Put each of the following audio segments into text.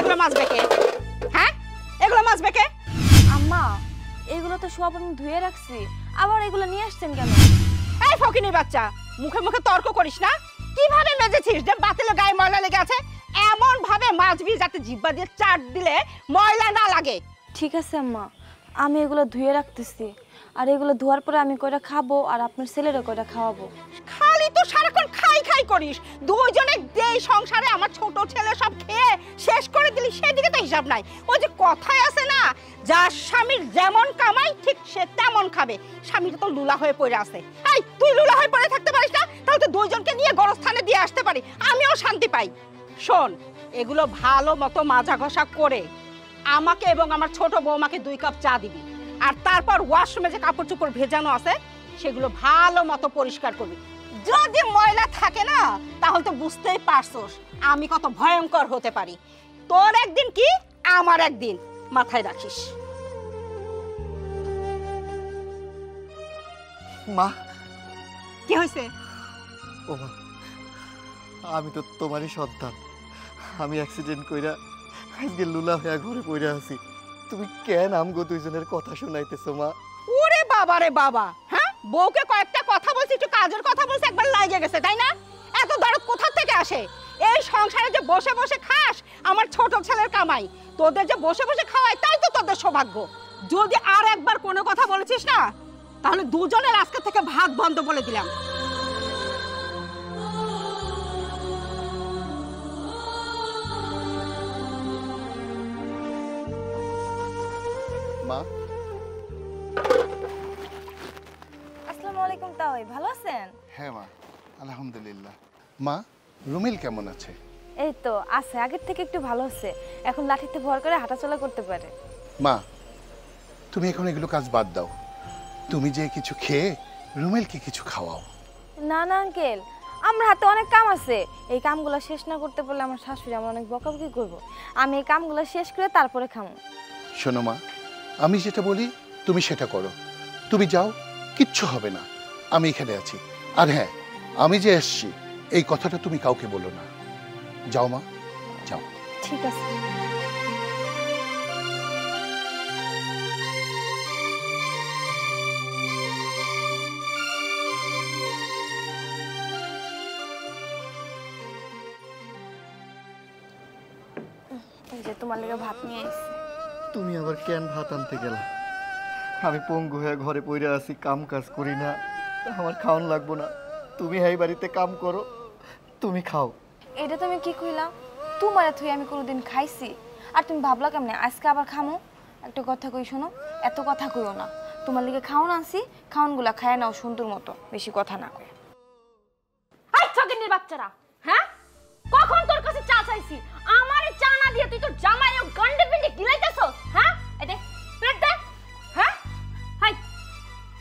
এগুলো মাজবে কে? হ্যাঁ, এগুলো মাজবে কে? আম্মা, এগুলো তো সব আমি ধুয়ে রাখছি, আবার এগুলো নিয়ে আসছেন কেন? এই ফকিনীর বাচ্চা, মুখে মুখে তর্ক করিস না। কিভাবে মেজেছিস যে বাতিলের গায়ে ময়লা লেগে আছে? এমন ভাবে মাজবি যাতে জিহ্বা দিয়ে চাট দিলে ময়লা না লাগে। ঠিক আছে আম্মা, আমি এগুলো ধুয়ে রাখতেছি, আর এগুলো ধোয়ার পরে আমি কয়টা খাবো আর আপনার ছেলেরও কয়টা খাওয়াবো। খালি তো সারাক্ষণ খাই খাই করিস। দুইজনে দেই সংসারে আমার ছোট ছেলে সব খেয়ে শেষ করে দিলি, সেদিকে তো হিসাব নাই। ওই যে কথায় আছে না, যার স্বামীর যেমন কামাই ঠিক সে তেমন খাবে। স্বামীটা তো লুলা হয়ে পড়ে আছে। এই তুই লুলা হয়ে পড়ে থাকতে পারিস না? তাহলে তো দুইজনকে নিয়ে গড়স্থানে দিয়ে আসতে পারি, আমিও শান্তি পাই। শোন, এগুলো ভালো মতো মাজা ঘষা করে আমাকে এবং আমার ছোট বৌমাকে 2 কাপ চা দিবি। আর তারপর ওয়াশরুমে যে কাপড় চোপড় ভেজানো আছে সেগুলো ভালো মতো পরিষ্কার করবি। যদি ময়লা থাকে না, তাহলে তো বুঝতেই পারছস আমি কত ভয়ঙ্কর হতে পারি। তোর একদিন কি আমার একদিন, মাথায় রাখিস। মা, কি হয়েছে? ও মা, আমি তো তোমারই সন্তান। আমি অ্যাক্সিডেন্ট কইরা আজকে লুলা হয়ে ঘরে পড়ে আছি। তুমি কেন আমগো দুইজনের কথা শুনাইতেছো মা? ওরে বাবা রে বাবা, হ্যাঁ, বউকে কয়েকটা কথা বলছি, একটু কাজের কথা বলছি, একবার লাগে গেছে, তাই না? এত দরদ কোথা থেকে আসে? এই সংসারে যে বসে বসে খাস, আমার ছোট ছেলের কামাই। তোদের যে বসে বসে খাওয়াই, তাই তো তোদের সৌভাগ্য। যদি আর একবার কোনো কথা বলেছিস না, তাহলে দুজনের আজকে থেকে ভাত বন্ধ বলে দিলাম। মা, আসসালামু আলাইকুম। তাওই ভালো আছেন? হ্যাঁ মা, আলহামদুলিল্লাহ। মা, রুমিল কেমন আছে? এই তো আছে, আগের থেকে একটু ভালো হচ্ছে। এখন লাঠিতে ভর করে হাঁটাচলা করতে পারে। মা, তুমি এখন এগুলো কাজ বাদ দাও। তুমি যে কিছু খেয়ে রুমিলকে কিছু খাওয়াও। না না আঙ্কেল, আমার হাতে অনেক কাম আছে। এই কামগুলো শেষ না করতে পারলে আমার শাশুড়ি আমার অনেক বকাবকি করবো। আমি এই কামগুলো শেষ করে তারপরে খামো। শোনো মা, আমি যেটা বলি তুমি সেটা করো। তুমি যাও, কিচ্ছু হবে না, আমি এখানে আছি। আর হ্যাঁ, আমি যে এসছি এই কথাটা তুমি কাউকে বলো না। যাও মা, যাও। ঠিক আছে। এই যে তোমার লেগে ভাত নিয়ে এসেছি। তুমি আবার কেন ভাত আনতে গেলা? আমি পঙ্গু হয়ে ঘরে পড়ে আছি, কাম কাজ করি না, আমার খাওয়ান লাগবো না। তুমি এই বাড়িতে কাম করো, তুমি খাও। এটা তুমি কি কইলাম? তোমার থুই আমি কোনোদিন খাইছি আর তুমি ভাবলা কেমনে আজকে আবার খামো? একটা কথা কই শোনো, এত কথা কইও না। তোমার লিগে খাওন আনছি, খাওনগুলা খায় নাও সুন্দর মতো, বেশি কথা না কই। আই ছগিনীর বাচ্চারা, হ্যাঁ? কখন তোর কাছে চা চাইছি? আমারে চা না দিয়ে তুই তোর জামাইও গন্ডে পিন্ডে গিলাইতেছস, হ্যাঁ? এই দে, প্লেট দে। হ্যাঁ? হাই।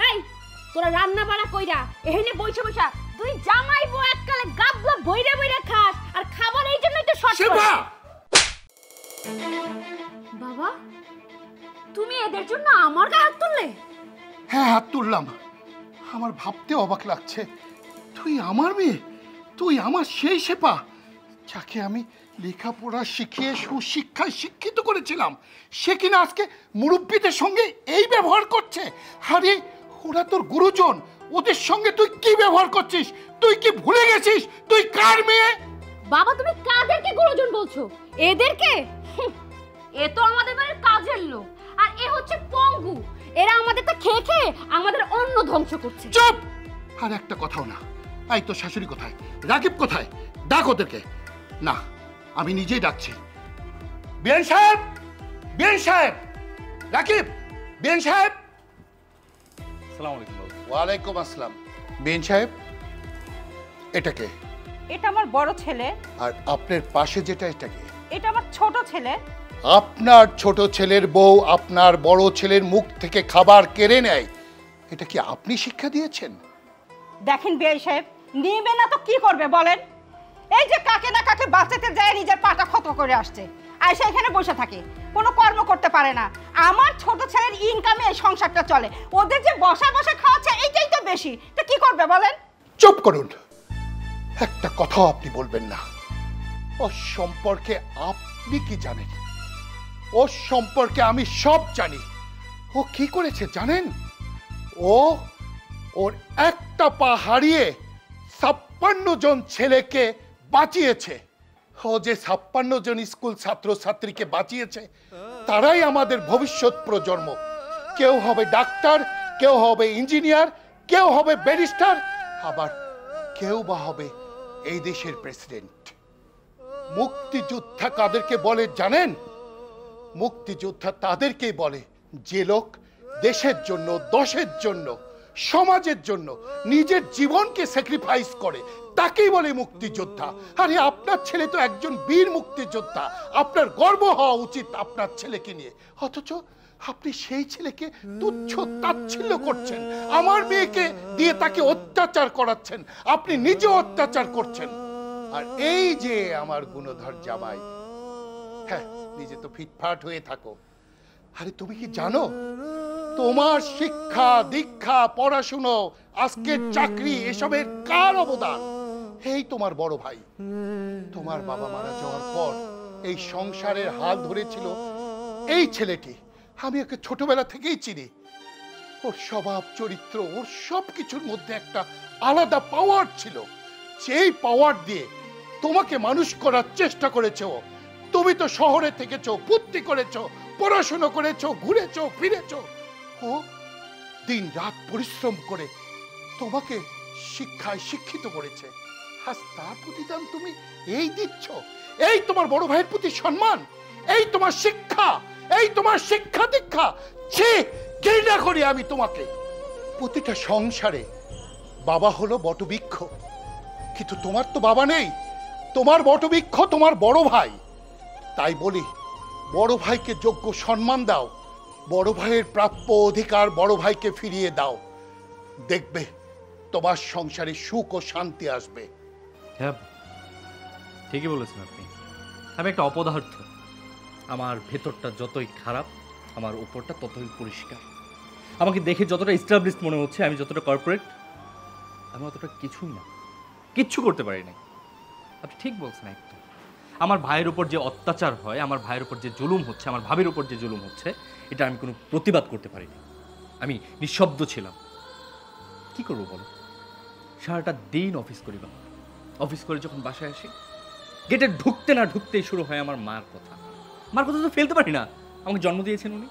এই, তোরা রান্না বাড়া কইরা এখানে বইসা বইসা তুই জামাই বউ এককালে গাবলা বইরে বইরে খাস, আর খাবার এই জন্যই তো শর্ট করে। বাবা, তুমি এদের জন্য আমার গায়ে হাত তুললে? হ্যাঁ, হাত তুললাম। আমার ভাবতে অবাক লাগছে, তুই আমার মেয়ে, তুই আমার সেই সেপা যাকে আমি লেখাপড়া শিখিয়ে সুশিক্ষায় শিক্ষিত করেছিলাম, সে কিনা আজকে মুরব্বীদের সঙ্গে এই ব্যবহার করছে। আরে ওরা তোর গুরুজন, ওদের সঙ্গে তুই কি ব্যবহার করছিস? তুই কি ভুলে গেছিস তুই কার মেয়ে? বাবা, তুমি কাদেরকে গুরুজন বলছো? এদেরকে? এ তো আমাদের বাড়ির কাজের লোক, আর এ হচ্ছে পঙ্গু। এরা আমাদেরটা খেয়ে খেয়ে আমাদের অন্ন ধ্বংস করছে। চুপ! আর একটা কথাও না। এই তোর শাশুড়ি কোথায়? রাকিব কোথায়? ডাক ওদেরকে। না, আমি নিজেই ডাকছি। বিয়ান সাহেব, বিয়ান সাহেব, রাকিব, বিয়ান সাহেব। আসসালামু আলাইকুম বাবু। ওয়ালাইকুম আসসালাম। বিয়ান সাহেব, এটা কে? এটা আমার বড় ছেলে। আর আপনার পাশে যেটা, এটা কে? এটা আমার ছোট ছেলে। আপনার ছোট ছেলের বউ আপনার বড় ছেলের মুখ থেকে খাবার কেড়ে নেয়, এটা কি আপনি শিক্ষা দিয়েছেন? দেখেন বিআই সাহেব, নিবে না তো কি করবে বলেন? এই যে কাকে না কাকে বাঁচাতে যায় নিজের পাটা ক্ষত করে আসছে, আর সে এখানে বসে থাকে, কোনো কর্ম করতে পারে না। আমার ছোট ছেলের ইনকামে এই সংসারটা চলে, ওদের যে বসা বসা খাওয়াচ্ছে এইটাই তো বেশি। তো কি করবে বলেন? চুপ করুন, একটা কথাও আপনি বলবেন না। ওর সম্পর্কে আপনি কি জানেন? ওর সম্পর্কে আমি সব জানি। ও কি করেছে জানেন? ওর একটা পা হারিয়ে 56 জন ছেলেকে বাঁচিয়েছে। ও যে 56 জন স্কুল ছাত্রছাত্রীকে বাঁচিয়েছে, তারাই আমাদের ভবিষ্যৎ প্রজন্ম। কেউ হবে ডাক্তার, কেউ হবে ইঞ্জিনিয়ার, কেউ হবে ব্যারিস্টার, আবার কেউ বা হবে এই দেশের প্রেসিডেন্ট। মুক্তিযোদ্ধা কাদেরকে বলে জানেন? মুক্তিযোদ্ধা তাদেরকেই বলে যে লোক দেশের জন্য, দশের জন্য, সমাজের জন্য নিজের জীবনকে স্যাক্রিফাইস করে, তাকেই বলে মুক্তিযোদ্ধা। আরে আপনার ছেলে তো একজন বীর মুক্তিযোদ্ধা, আপনার গর্ব হওয়া উচিত আপনার ছেলেকে নিয়ে। অথচ আপনি সেই ছেলেকে তুচ্ছ তাচ্ছিল্য করছেন, আমার মেয়েকে দিয়ে তাকে অত্যাচার করাচ্ছেন, আপনি নিজে অত্যাচার করছেন। আর এই যে আমার গুণধর জামাই, হ্যাঁ নিজে তো ফিটফাট হয়ে থাকো। আরে তুমি কি জানো তোমার শিক্ষা দীক্ষা, পড়াশুনো, আজকের চাকরি, এসবের কার অবদান? এই তোমার বড় ভাই। তোমার বাবা মারা যাওয়ার পর এই সংসারের হাল ধরেছিল এই ছেলেটি। আমি ওকে ছোটবেলা থেকেই চিনি। ওর স্বভাব চরিত্র, ওর সবকিছুর মধ্যে একটা আলাদা পাওয়ার ছিল, যেই পাওয়ার দিয়ে তোমাকে মানুষ করার চেষ্টা করেছে ও। তুমি তো শহরে থেকেছো, ফুর্তি করেছো, পড়াশোনা করেছো, ঘুরেছো ফিরেছো। ও দিন রাত পরিশ্রম করে তোমাকে শিক্ষায় শিক্ষিত করেছে। আজ তার প্রতিদান তুমি এই দিচ্ছ? এই তোমার বড় ভাইয়ের প্রতি সম্মান, এই তোমার শিক্ষা, এই তোমার শিক্ষা দীক্ষা। ছি, ঘৃণা করি আমি তোমাকে। প্রতিটা সংসারে বাবা হলো বটবৃক্ষ, কিন্তু তোমার তো বাবা নেই। তোমার বটবৃক্ষ তোমার বড় ভাই। তাই বলি, বড় ভাইকে যোগ্য সম্মান দাও, বড় ভাইয়ের প্রাপ্য অধিকার বড় ভাইকে ফিরিয়ে দাও। দেখবে তোমার সংসারে সুখ ও শান্তি আসবে। হ্যাঁ, ঠিকই বলেছেন আপনি। আমি একটা অপদার্থ। আমার ভেতরটা যতই খারাপ, আমার উপরটা ততই পরিষ্কার। আমাকে দেখে যতটা এস্টাবলিশড মনে হচ্ছে, আমি যতটা কর্পোরেট, আমি অতটা কিছুই না, কিচ্ছু করতে পারি না। আপনি ঠিক বলছেন একদম। আমার ভাইয়ের উপর যে অত্যাচার হয়, আমার ভাইয়ের উপর যে জুলুম হচ্ছে, আমার ভাবির উপর যে জুলুম হচ্ছে, এটা আমি কোনো প্রতিবাদ করতে পারিনি। আমি নিঃশব্দ ছিলাম। কি করবো বলো? সারাটা দিন অফিস করি বা অফিস করে যখন বাসায় আসি, গেটে ঢুকতে না ঢুকতেই শুরু হয় আমার মার কথা। মার কথা তো ফেলতে পারি না, আমাকে জন্ম দিয়েছেন উনি,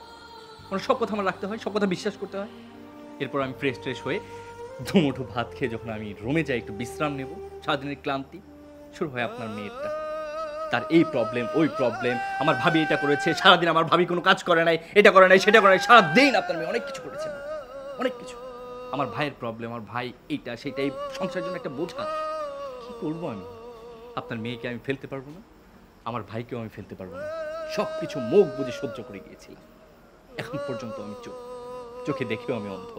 ওনার সব কথা আমার রাখতে হয়, সব কথা বিশ্বাস করতে হয়। এরপর আমি ফ্রেশ ট্রেশ হয়ে দুমুঠো ভাত খেয়ে যখন আমি রুমে যাই একটু বিশ্রাম নেব, সারাদিনের ক্লান্তি, শুরু হয় আপনার মেয়েরটা। তার এই প্রবলেম, ওই প্রবলেম, আমার ভাবি এটা করেছে, সারাদিন আমার ভাবি কোনো কাজ করে নাই, এটা করে নাই, সেটা করে নাই, সারাদিন আপনার মেয়ে অনেক কিছু করেছে, অনেক কিছু। আমার ভাইয়ের প্রবলেম, আমার ভাই এইটা সেটাই, সংসারের জন্য একটা বোঝা। কি করবো আমি? আপনার মেয়েকে আমি ফেলতে পারবো না, আমার ভাইকেও আমি ফেলতে পারবো না। সব কিছু মুখ বুঝে সহ্য করে গিয়েছিলাম। এখন পর্যন্ত আমি চোখে দেখেও আমি অন্ধ।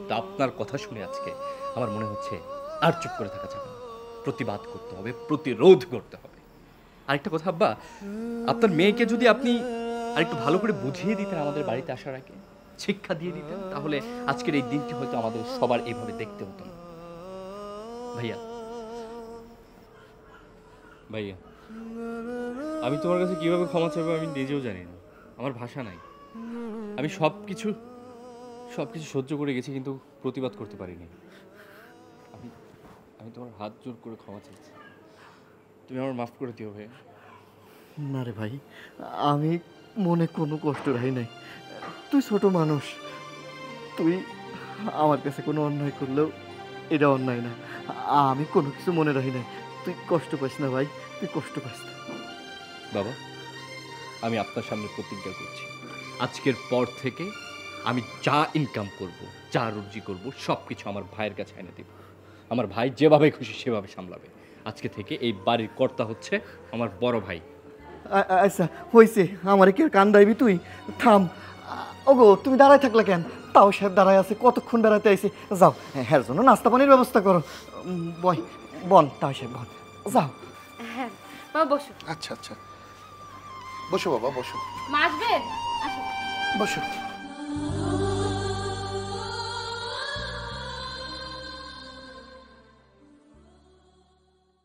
তা আপনার কথা শুনে আজকে আমার মনে হচ্ছে আর চুপ করে থাকা যাবে না, প্রতিবাদ করতে হবে, প্রতিরোধ করতে হবে। আরেকটা কথা আব্বা, আপনার মেয়েকে যদি আপনি আরেকটু ভালো করে বুঝিয়ে দিতেন আমাদের বাড়িতে আসার আগে, শিক্ষা দিয়ে দিতেন, তাহলে আজকের এই দিনটি হয়তো আমাদের সবার এইভাবে দেখতে হতো না। ভাইয়া, ভাইয়া, আমি তোমার কাছে কিভাবে ক্ষমা চাইবো আমি নিজেও জানি না, আমার ভাষা নাই। আমি সব কিছু সহ্য করে গেছি, কিন্তু প্রতিবাদ করতে পারিনি। আমি তোমার হাত জোর করে ক্ষমা চাইছি, তুমি আমার মাফ করে দিও ভাই। না রে ভাই, আমি মনে কোনো কষ্ট রাখি নাই। তুই ছোট মানুষ, তুই আমার কাছে কোনো অন্যায় করলেও এটা অন্যায় না। আমি কোনো কিছু মনে রাখি নাই। তুই কষ্ট পাস না ভাই, তুই কষ্ট পাস না। বাবা, আমি আপনার সামনে প্রতিজ্ঞা করছি, আজকের পর থেকে আমি যা ইনকাম করব, যা রুজি করব, সব কিছু আমার ভাইয়ের কাছে এনে দেব। আমার ভাই যেভাবে খুশি সেভাবে সামলাবে। আজকে থেকে এই বাড়ির কর্তা হচ্ছে আমার বড় ভাই। আচ্ছা হয়েছে, আমারে কি আর কান দাইবি তুই? থাম। ওগো, তুমি দাঁড়ায় থাকলে কেন? তাও সাহেব দাঁড়ায় আছে, কতক্ষণ বেড়াতে আইছে। যাও, হ্যাঁ জন্য নাস্তা পানির ব্যবস্থা করো। বল তাও সাহেব, বল, যাও। হ্যাঁ বাবা, বসো। আচ্ছা আচ্ছা, বসো বাবা, বসো মা আসবেন? আসো। বসো।